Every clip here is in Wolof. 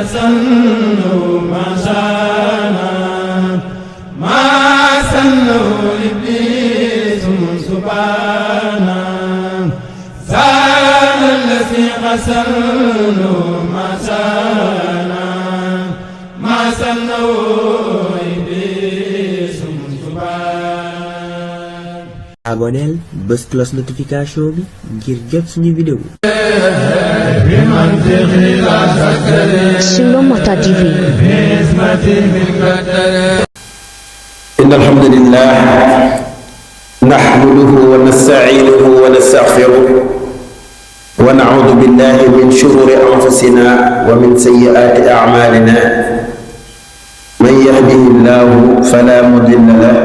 سنوا ما شانا ما سنوا إبليس سبحانا زال الذي غسلوا ما شانا ما سنوا إبليس سبحانا. abonneel bës cloche notification bi ngir jot suñu vidéo. Sur Mota TV. إن الحمد لله نحمده ونستعينه ونستغفره ونعوذ بالله من شرور أنفسنا ومن سيئات أعمالنا من يهده الله فلا مضل له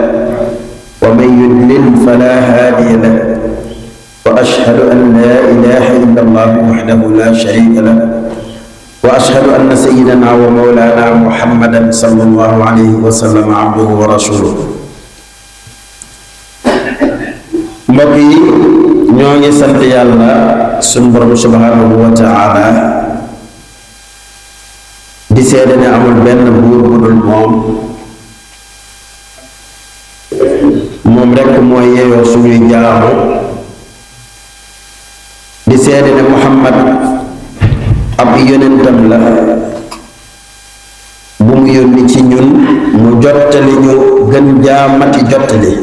ومن يضلل فلا هادي له وأشهد أن لا إله إلا الله وحده لا شريك له وأشهد أن سيدنا ومولانا محمدا صلى الله عليه وسلم عبده ورسوله. mbokk yi ñoo ngi sant yàlla sunu borom subhanahu wa taala di seede ne amul benn buur bu dul moom rekk mooy yeeyoo suñuy jaamu di seede ne Muhammad ab yonentam la bu mu yónni ci ñun mu jottali ñu gën jaamati jottali.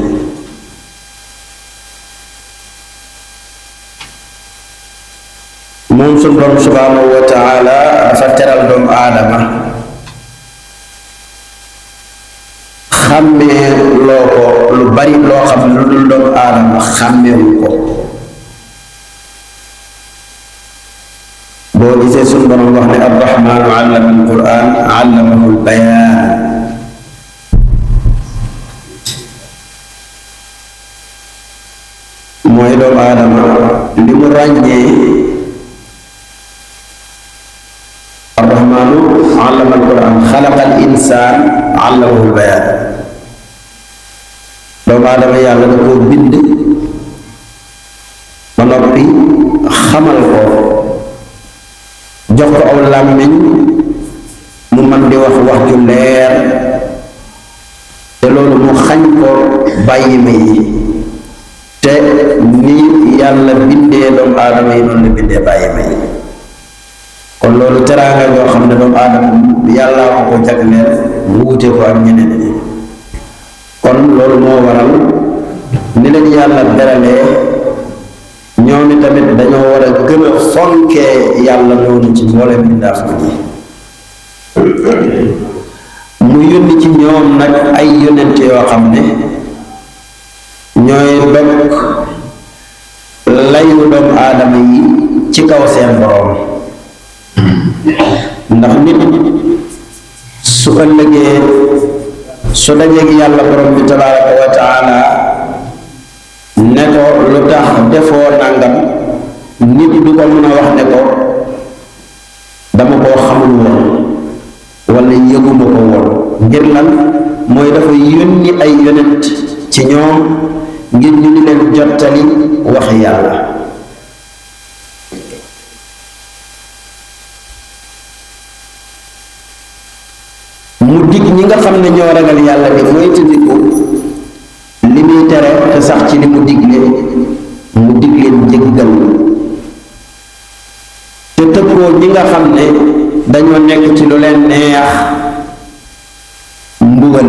moom suñu borom subhanahu wa taala dafa teral doomu aadama xàmmee loo ko lu bari loo xam ne lu dul doomu aadama xàmmeewu ko. boo gisee suñu borom wax ne arrahmaanu allama alquran allamahu albayaan. mooy doomu aadama li mu ràññee arrahmaanu allama alquran xalaqa al insaan allamahu albayaan. doomu aadama yàlla da koo bind ba noppi xamal ko jox ko aw làmmiñ mu man di wax wax ju leer te loolu mu xañ ko bàyyi ma yi te ni yàlla bindee doomu aadama yi noonu la bindee bàyyi ma yi. kon loolu teraanga yoo xam ne doomu aadama yàllaa ko ko jagleel mu wute ko ak ñeneen ñi. kon loolu moo waral ni leen yàlla beralee ñoom tamit dañoo war a gën a fonkee yàlla noonu ci mboolem bindaaf yi. mu yónni ci ñoom nag ay yónnent yoo xam ne ñooy bokk layu doomu aadama yi ci kaw seen boroom. ndax nit su ëllëgee su dajeeg yàlla borom bi tabaraka wa taala ne ko lu tax defoo nangam nit du ko mën a wax ne ko dama koo xamul woon wala yëguma ko woon. ngir lan mooy dafa yónni ay yonent ci ñoom ngir ñu di leen jottali waxi yàlla. mu dig ñi nga xam ne ñoo ragal yàlla di moytandiku li muy tere te sax ci li mu digle mu dig leen jéggal te tëkkoo ñi nga xam ne dañoo nekk ci lu leen neex mbugal.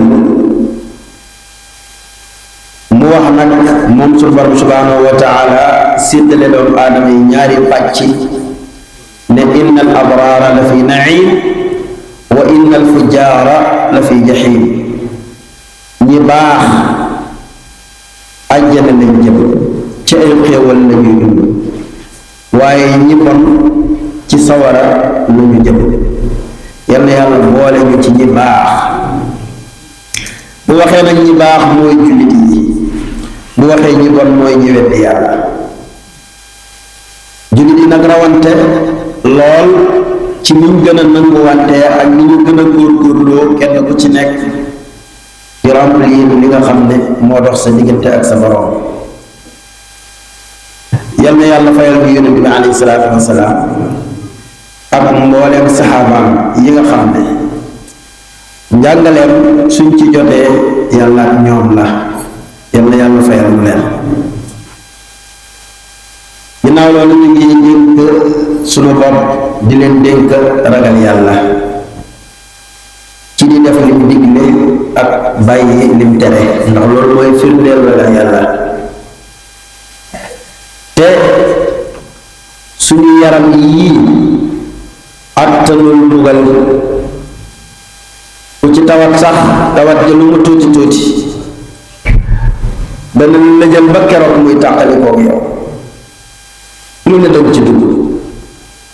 mu wax nag moom suñu borom subhanahu wa taala séddale doomu aadama yi ñaari pàcc ne inna al abraara la fi naim wa inna al fujjaara la fi jaxiim. ñi baax àjjana lañ jëm ci ay xéewal la ñuy dund waaye ñi bon ci sawara la ñu jëm. yal na yàlla boole ñu ci ñi baax. bu waxee nag ñi baax mooy jullit yi, bu waxee ñi bon mooy ñi weddi yàlla. jullit yi nag rawante lool ci niñ gën a nanguwante ak ni ñu gën a góorgóorloo kenn ku ci nekk di remplir li nga xam ne moo dox sa diggante ak sa borom. yal na yàlla fayal ñu yonent bi alayhi salaatu wasalaam ak mbooleem saxaabaam yi nga xam ne njàngaleem suñ ci jotee yàlla ak ñoom la yàlla fayal mu leen. ginnaaw loolu ñu ngi dénk sunu bopp di leen dénk ragal yàlla ci di def lim digle ak bàyyi lim tere ndax loolu mooy firndeel ragal yàlla. te suñu yaram yii attanul mbugal ku ci tawat sax tawat ji lu mu tuuti tuuti dana la jël ba keroog muy tàqali koog yow lu ne dëgg ci dugg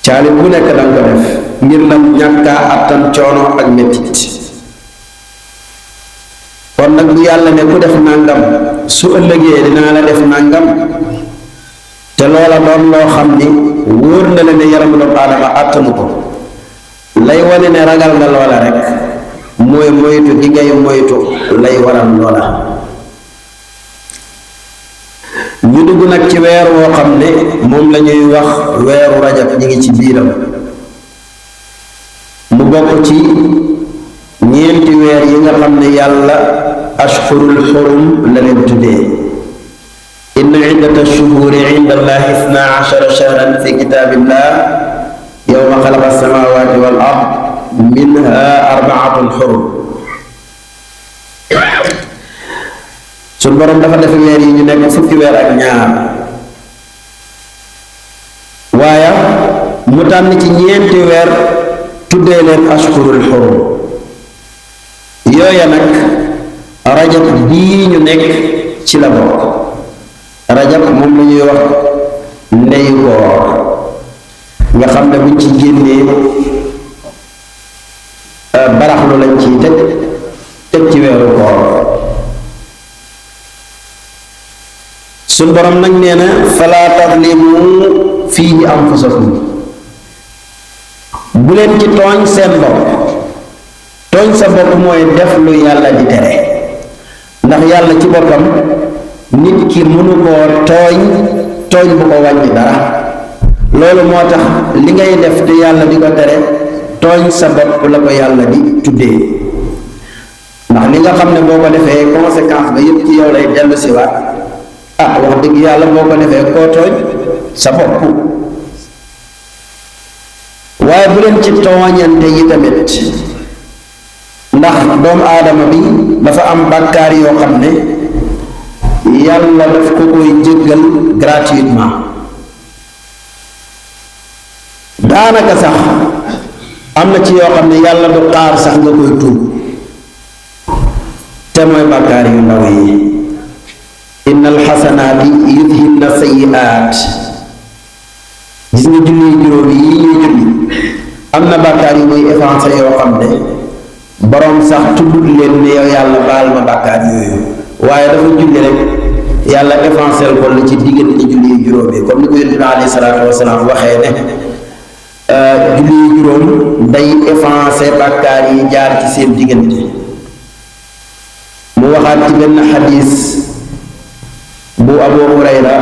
caalit bu nekk danga ko def ngir lam ñàkkaa attan coono ak mettit. kon nag bu yàlla ne ku def nàngam su ëllëgee dinaa la def nàngam te loola doon loo xam ni wóor na la ne yaramu doomu aadama àttanu ko lay wane ne ragal nga loola rek mooy moytu gi ngay moytu lay waral loola. ñu dugg nag ci weer woo xam ne moom la ñuy wax weeru rajab ñi ngi ci biiram mu bokk ci ñeenti weer yi nga xam ne yàlla ashhurul xurum la leen tuddee. inna iddata shuhuri inda allahi isna ashara shahran fi kitaabillah yawma xalaqa as-samawati wal ard minha arbaatun xurum. suñ boroom dafa def weer yi ñu nekk fukki weer ak ñaar waaye mu tànn ci ñeenti weer tuddee leen ashhurul xurum yooya nag rajab bii ñu nekk ci la bokk. rajab moom la ñuy wax ndeyu koor nga xam ne buñ ci génnee baraxlu lañ ciy teg ci weeru koor. suñ borom nag nee na falaa tadlimu fiihi anfusakum bu leen ci tooñ seen bopp. tooñ sa bopp mooy def lu yàlla di tere ndax yàlla ci boppam nit ki mënu koo tooñ bu ko wàññi dara. loolu moo tax li ngay def te yàlla di ko tere tooñ sa bopp la ko yàlla di tuddee ndax li nga xam ne boo ko defee conséquence ba yépp ci yow lay dellu si waat wax dëgg yàlla boo ko defee koo tooñ sa bopp. waaye bu leen ci tooñante yi tamit ndax doomu aadama bi dafa am bàkkaar yoo xam ne yàlla daf ko koy jéggal gratuitement. daanaka sax am na ci yoo xam ne yàlla du xaar sax nga koy tuub te mooy bàkkaar yu ndaw yi. innal xasanaati yudhibna sayyi'aat gis nga julli juróom yi ñuy julli am na bàkkaar yu muy effacé yoo xam ne boroom sax tuddut leen ne yow yàlla baal ma bàkkaar yooyu waaye dafa julli rek yàlla effacé ko la ci diggante julli juróom yi comme ni ko yonent bi alayhi salaatu wasalaam waxee ne julli juróom day effacé bàkkaar yi jaar ci seen diggante. mu waxaat ci benn xadiis bu Abu Hurayra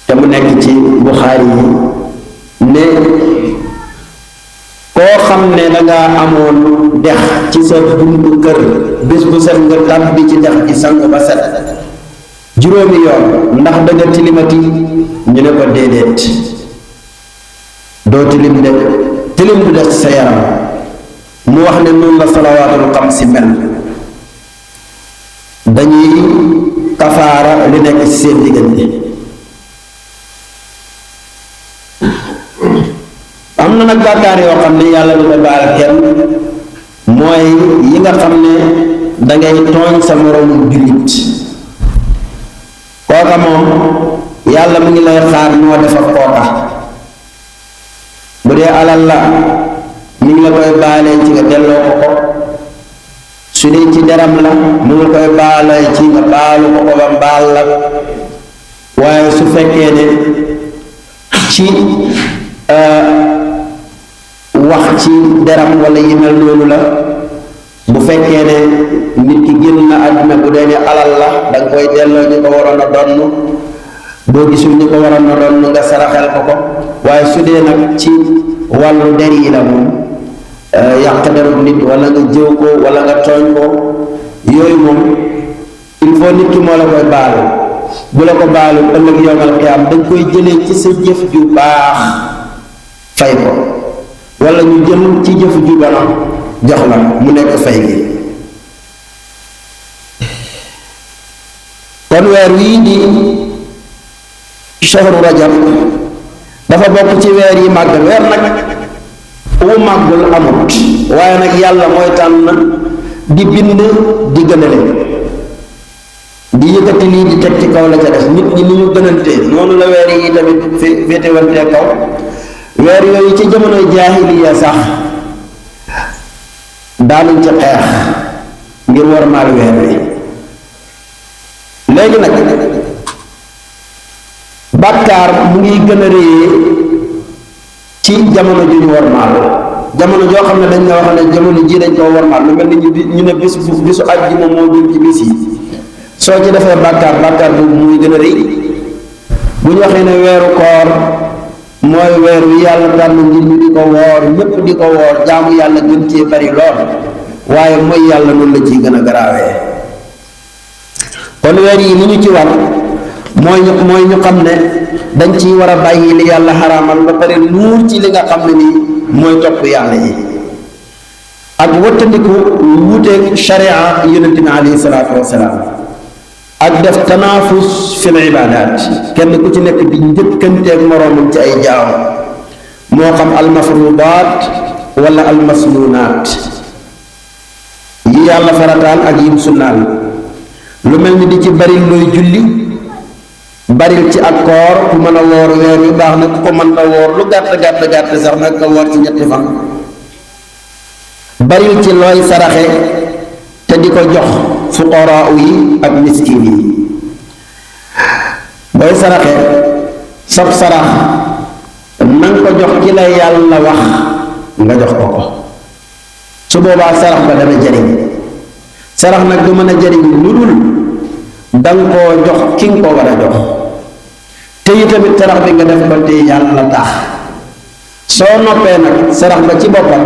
te mu nekk ci Buxaari yi ne koo xam ne dangaa amoon dex ci sa buntu kër bés bu set nga tàbbi ci dex ci sangu ba set juróomi yoon ndax da nga tilimati ñu ne ko déedéet doo tilim de tilim du des sa yaram. mu wax ne noonu la salawaatul xamsi mel dañuy kafaara li nekk ci seen diggante. am na nag bàkkaar yoo xam ne yàlla du ko baal kenn mooy yi nga xam ne dangay tooñ sa moroomu jullit kooka moom yàlla mu ngi lay xaar noo def ak kooka. bu dee alal la mi ngi la koy baalee ci nga delloo ko ko su dee ci deram la mu ngi koy baalee ci nga baalu ko ko ba mbaal la waaye su fekkee ne ci wax ci deram wala yi mel noonu la bu fekkee ne nit ki génn na àdduna bu dee ne alal la danga koy delloo ñi ko waroon a donn boo gisul ñi ko waroon a donn nga saraxel ko ko waaye su dee nag ci wàllu der yi la moom yàq derub nit wala nga jëw ko wala nga tooñ ko yooyu moom il faut nit ki moo la koy baalu bu la ko baalu ëllëg yowmal qiyaam dañ koy jëlee ci sa jëf ju baax fay ko wala ñu jël ci jëf ju bon jox la mu nekk fay gi. kon weer wii di shahru rajab dafa bokk ci weer yi màgg. weer nag wu màggul amut waaye nag yàlla mooy tànn di bind di gënale di yëkkati lii di teg ci kaw la ca def nit ñi ni ñu gënantee noonu la weer yi tamit féetewantee kaw. weer yooyu ci jamonoy jaahiliya sax daanuñ ci xeex ngir wormaal weer wi. léegi nag bàkkaar mu ngi gën a réyee ci jamono ju ñu wormaal jamono joo xam ne dañ la wax ne jamono ji dañ koo wormaal lu mel ni ñu ne bisu àjjuma moo gën ci bis yi soo ci defee bàkkaar boobu muy gën a rëy. bu ñu waxee ne weeru koor mooy weer wi yàlla tànn ngir ñu di ko woor ñépp di ko woor jaamu yàlla gën cee bari lool waaye mooy yàlla noonu la ciy gën a garaawee. kon weer yi li ñu ci war mooy ñu xam ne dañ ciy war a bàyyi li yàlla xaraamal ba pare nuur ci li nga xam ne nii mooy topp yàlla yi ak wëttandiku wuuteeg sharia yonente bi alayhi salaatu wasalaam ak def tanaafus fil ibaadaat kenn ku ci nekk di njëkkanteeg moroomam ci ay jaaw moo xam almafrudaat wala almasnuunaat yi yàlla farataal ak yim sunnaal lu mel ni di ci baril looy julli baril ci ak koor ku mën a woor weer yu baax na ku ko mën a woor lu gàtt sax nag nga woor ci ñetti fan baril ci looy saraxe te di ko jox fuqaraa yi ak miskin yi. booy saraxe sab sarax nanga ko jox ki la yàlla wax nga jox ko ko su boobaa sarax ba dana jariñ. sarax nag du mën a jariñ lu dul danga koo jox ki nga ko war a jox te itamit sarax bi nga def ko te yàlla tax. soo noppee nag sarax ba ci boppam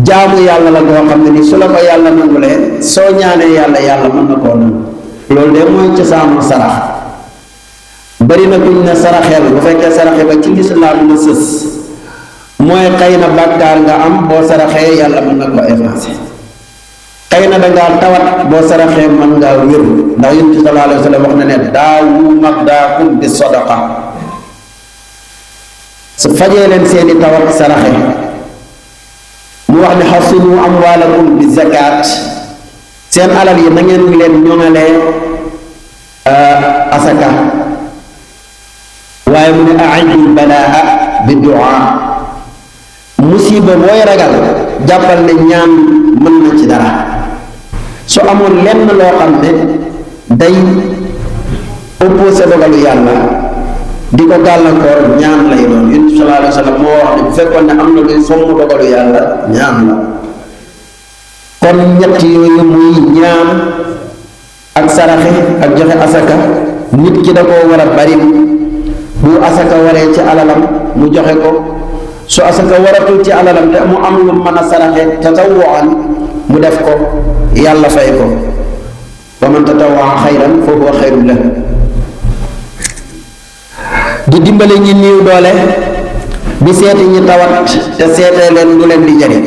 jaamu yàlla la goo xam ne ni su la ko yàlla nangulee soo ñaanee yàlla mën na koo nangu. loolu de mooy cosaanu sarax. bari na kuñ ne saraxeel bu fekkee saraxe ba ci lislaam la sës mooy xëy na bàkkaar nga am boo saraxee yàlla mën na ko effacer. xëy na dangaa tawat boo saraxee mën ngaa wér ndax yonent bi sallallahu alayhi wa sallam wax na ne daawu mardaakum bi sadaqa su fajee leen seeni tawat saraxe. mu wax ne xasinu amwaalakum bi zakaat seen alal yi na ngeen leen ñoŋalee asaka waaye mu ne aidul balaa bi duaa musiba booy ragal jàppal ne ñaan mën na ci dara. su amoon lenn loo xam ne day opposé dogalu yàlla di ko gàllankoor ñaan lay doon. Yonent bi sallallahu alayhi wa sallam moo wax ne bu fekkoon ne am na luy fomm dogalu yàlla ñaan la. kon ñett yooyu muy ñaan ak saraxe ak joxe asaka nit ki da koo war a bari. bu asaka waree ci alalam mu joxe ko su asaka waratul ci alalam te mu am lu mën a saraxe tatawwuan mu def ko yàlla fay ko. wa man tatawwaa xayran fa huwa xayrun lahu. di dimbale ñi néew doole di seeti ñi tawat te seetee leen lu leen di jariñ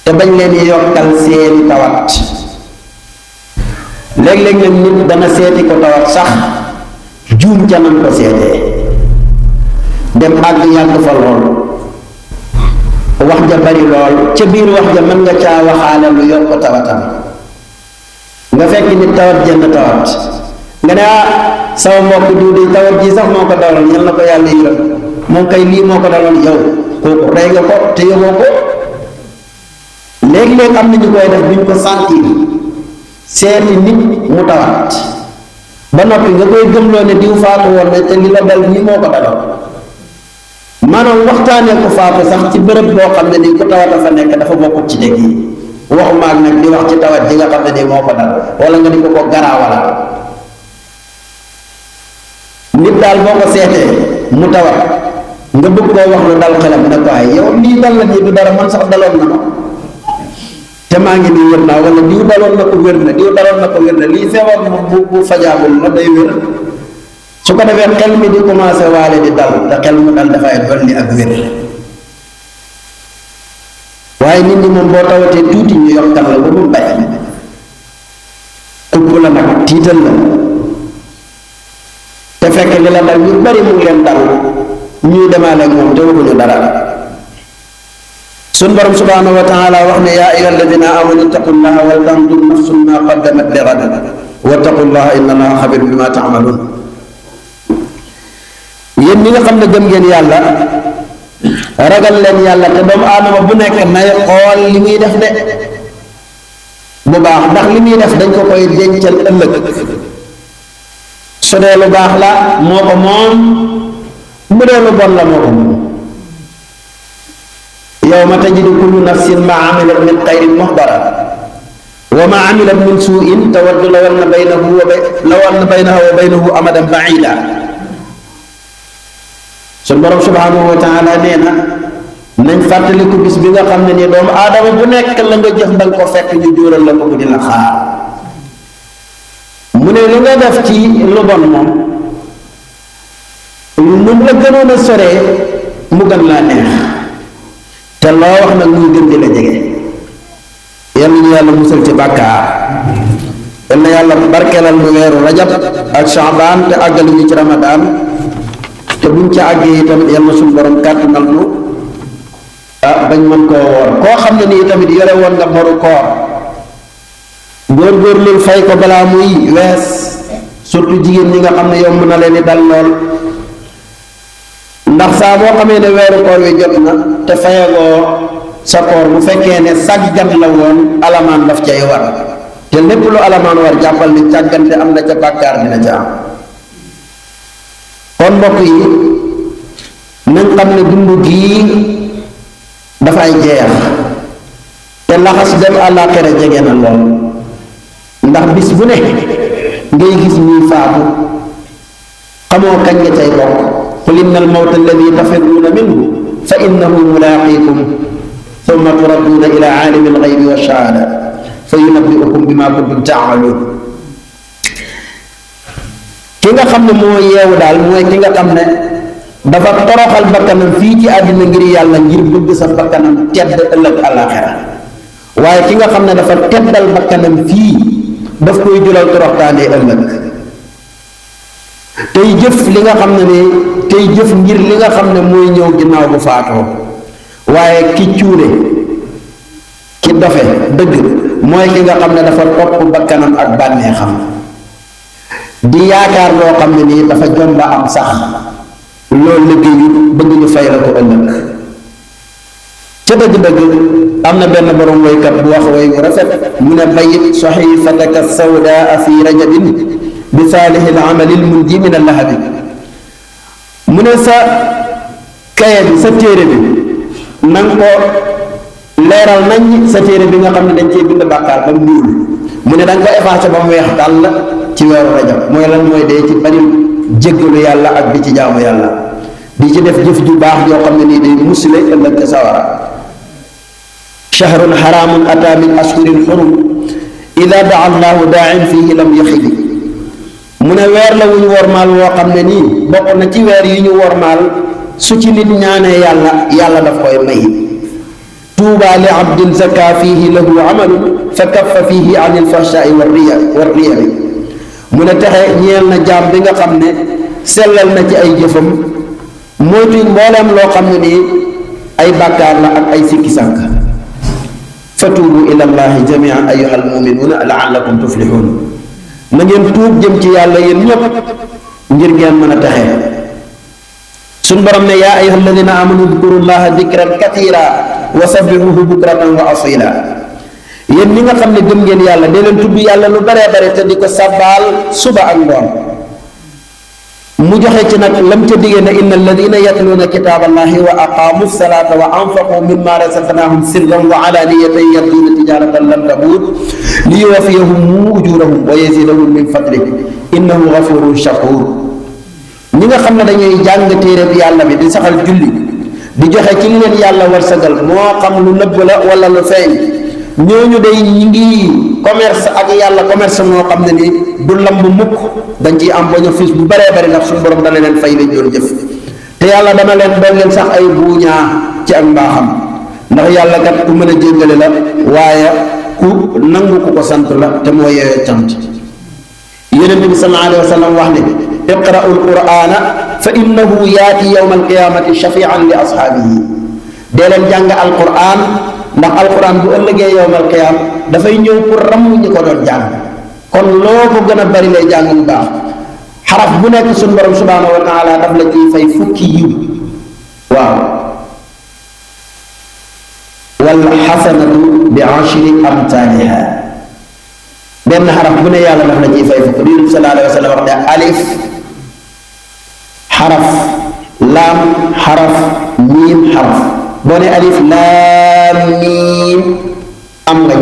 te bañ leen yokkal seeni tawat. léeg-léeg nag nit dana seeti ko tawat sax juum ca nam ko seetee dem àgg yàgg fa lool wax ja bari lool ca biir wax ja mën nga caa waxaale lu yokk tawatam nga fekk nit tawat jenn tawat nga ne sama mbokk diw di tawat ji sax moo ko daloon yal na ko yàlla yërëm moom kay lii moo ko daloon yow kooku rey nga ko te yëgoo ko. léeg-léeg am na ñu koy def duñ ko sentir seeti nit mu tawat ba noppi nga koy gëmloo ne diw faatu woon na te li la dal nii moo ko daloon. maanaam waxtaanee ko faatu sax ci bërëb boo xam ne nii ku tawat a fa nekk dafa bokkut ci dégg yi waxuma ak nag di wax ci tawat ji nga xam ne nii moo ko dal wala nga di ko garaawala. nit daal boo ko seetee mu tawat nga bëgg koo wax lu dal xelam ne ko ay yow lii dal la nii du dara man sax daloon na ma te maa ngi nii wér naa wala diw daloon na ko wér na diw daloon na ko wér na lii feebar moom bu fajaagul la day wér su ko defee xel mi di commencé waale di dal te xel mu dal dafay dolli ak wér waaye nit ñi moom boo tawatee tuuti ñu yokkal la ba mu bay kubb la nag tiital la te fekk li la dal ñu bari mu ngi leen dal ñuy demaale ak moom te waxuñu dara sun borom subhanahu wa taala wax ne yaa ayyuha alladina amanu ittaqullaha wal tanzur nafsun ma qaddamat li ghad wattaqullaha inna allaha xabirun bima taamaluun yéen ñi nga xam ne gëm ngeen yàlla ragal leen yàlla te doomu aadama bu nekk nay xool li muy def de bu baax ndax li muy def dañ ko koy dencal ëllëg su dee lu baax la moo ko moom bu dee lu bon la moo ko moom yawma tajidu kullu nafsin ma amilat min xayrin muxdara wa ma amilat min suuin tawaddu law anna baynaha wa baynahu amadan baida sun borom subhanahu wa taala nee na nañ fàttaliku bis bi nga xam ne ni doomu aadama bu nekk la nga jëf danga ko fekk ñu jóoral la ko mu di la xaar mu ne li nga def ci lu bon moom lu la gënoon a soree mu gën laa neex te loo wax nag muy gën di la jege yal na ñu yàlla musal ci bàkkaar yal na yàlla barkeelal mu weeru rajab ak shaabaan te àggali ñu ci ramadaan te buñ ca àggee itam yal na suñu borom kàttanal nu bañ mën koo woor koo xam ne nii tamit yore woon nga boru koor góor-góorlul fay ko balaa muy wees surtout jigéen ñi nga xam ne yomb na leen di dal lool ndax saa boo xamee ne weeru koor wi jot na te fayagoo sa koor bu fekkee ne sàggan la woon alamaan daf cay war te lépp lu alamaan war jàppal ni càggante am na ca bàkkaar dina ca am kon mbokk yi nañ xam ne dund gii dafay jeex te laxas dem àllaaxira jege na lool ndax bis bu ne ngay gis ñuy faatu xamoo kañ nga cay bokk qul inna almawta alladi tafirruuna minhu fa innahu mulaaqiikum thumma turadduuna ila aalimi alghaybi wa shahaada fa yunabbi'ukum bima kuntum taamaluun ki nga xam ne moo yeewu daal mooy ki nga xam ne dafa toroxal bakkanam fii ci àddina ngir yàlla ngir bëgg sa bakkanam tedd ëllëg àllaaxira waaye ki nga xam ne dafa teddal bakkanam fii daf koy jural toroxtaanee ëllëg tey jëf li nga xam ne ni tey jëf ngir li nga xam ne mooy ñëw ginnaaw bu faatoo waaye ki cuune ki dofe dëgg mooy ki nga xam ne dafa topp bakkanam ak bànneexam di yaakaar loo xam ne nii dafa jomba am sax loolu liggéey bëgg ñu fay la ko ëllëg ca dëgg-dëgg am na benn borom woykat bu wax woy bu rafet mu ne bayit saxiifataka sawdaa fi rajabin bi saalihi l amali l munji min allahabi mu ne sa kaye bi sa téere bi na nga ko leeral nañ sa téere bi nga xam ne dañ cee bind bàkkaar ba mu ñuul mu ne da nga ko effacé ba mu weex dàll ci weeru rajab mooy lan mooy dee ci bari jéggalu yàlla ak di ci jaamu yàlla di ci def jëf ju baax yoo xam ne nii day musle ëllëg ca sawara shahrun haramun ata min ashhuril hurum ida daa allahu daain fihi lam yaxili mu ne weer la wuñu wormaal woo xam ne nii bokk na ci weer yi ñu wormaal su ci nit ñaanee yàlla yàlla daf koy may tuuba li abdin zaka fihi lahu amalun fa kaffa fihi an ilfahshaai wa riyai mu ne texe ñeel na jaam bi nga xam ne sellal na ci ay jëfam moytu mbooleem loo xam ne nii ay bàkkaar la ak ay sikki sànk fa tuubu ila llahi jamian ayuha almuminuuna laallakum tuflixuun na ngeen tuub jëm ci yàlla yéen ñëpp ngir ngeen mën a texe suñ borom ne yaa ayuha alladina amanu dkuru llaha dikran katira wa sabbihuhu bukratan wa asila yéen ñi nga xam ne gëm ngeen yàlla dee leen tudd yàlla lu baree bare te di ko sabbaal suba ak ngoon mu joxe ci nag lam ca diggee ne inna alladina yatluuna kitaaballahi wa aqaamu salaata wa anfaqu mimma razaqnahum sirran wa alaniyatan yarjuuna tijaratan lan tabuur li yuwaffiyahum ujurahum wa yazidahum min fadlih innahu gafurun shakur ñi nga xam ne dañuy jàng téere bi yàlla bi di saxal julli di joxe ci li leen yàlla warsagal moo xam lu nëbb la wala lu feeñ ñooñu day ñi ngi commerce ak yàlla commerce moo xam ne ni du lamb mukk dañ ciy am bénéfice bu bëree bëri ndax suñu borom dana leen fay lañ doon jëf te yàlla dana leen doon leen sax ay buuñaa ci ak mbaaxam ndax yàlla kat ku mën a jéggale la waaye ku nangu ku ko sant la te moo yeeyoo cant yonent bi sallallahu alayhi wa sallam wax ne iqra'u alqur'ana fa innahu yaati yawma alqiyamati shafi'an li ashaabihi dee leen jàng alquran ndax alquran bu ëllëgee yawmal qiyam dafay ñëw pour ramm ñi ko doon jàng kon loo ko gën a bari lay jàng bu baax xaraf bu nekk suñu borom subhanahu wa taala daf la ciy fay fukki yiw waaw wal xasanatu bi ashri amthaliha benn xaraf bu ne yàlla daf la ciy fay fukk Yonent bi sallallahu alayhi wa sallam wax ne alif xaraf laam xaraf miim xaraf boo ne alif laam miim am nga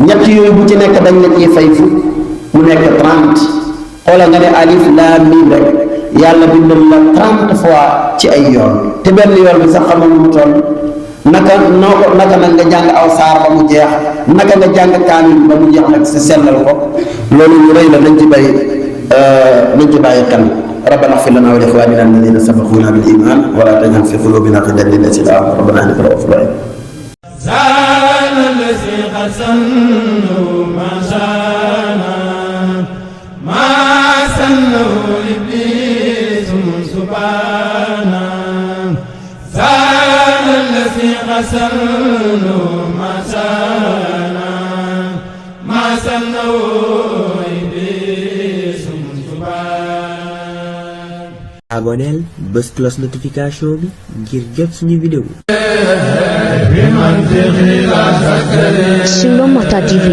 ñett yooyu bu ci nekk dañ la ciy fay fukk mu nekk 30 xoola nga ne alif laam miim rek yàlla bindal la 30 fois ci ay yoon te benn yoon bi sax xamal mu toll naka nag nga jàng aw saar ba mu jeex naka nga jàng kaamil ba mu jeex nag si sellal ko loolu ñu rëy la nañ ci bàyyi xel ربنا اغفر لنا ولإخواننا الذين سبقونا بالإيمان ولا تجعل في قلوبنا غلا للذين آمنوا ربنا إنك رؤوف رحيم زال الذي قد سنوا ما شانا ما سنوا إبليس سبحانا زال الذي قد سنوا ما شانا ما سنوا aboneel bës cloche notification bi ngir jot suñu vidéo Sulomata TV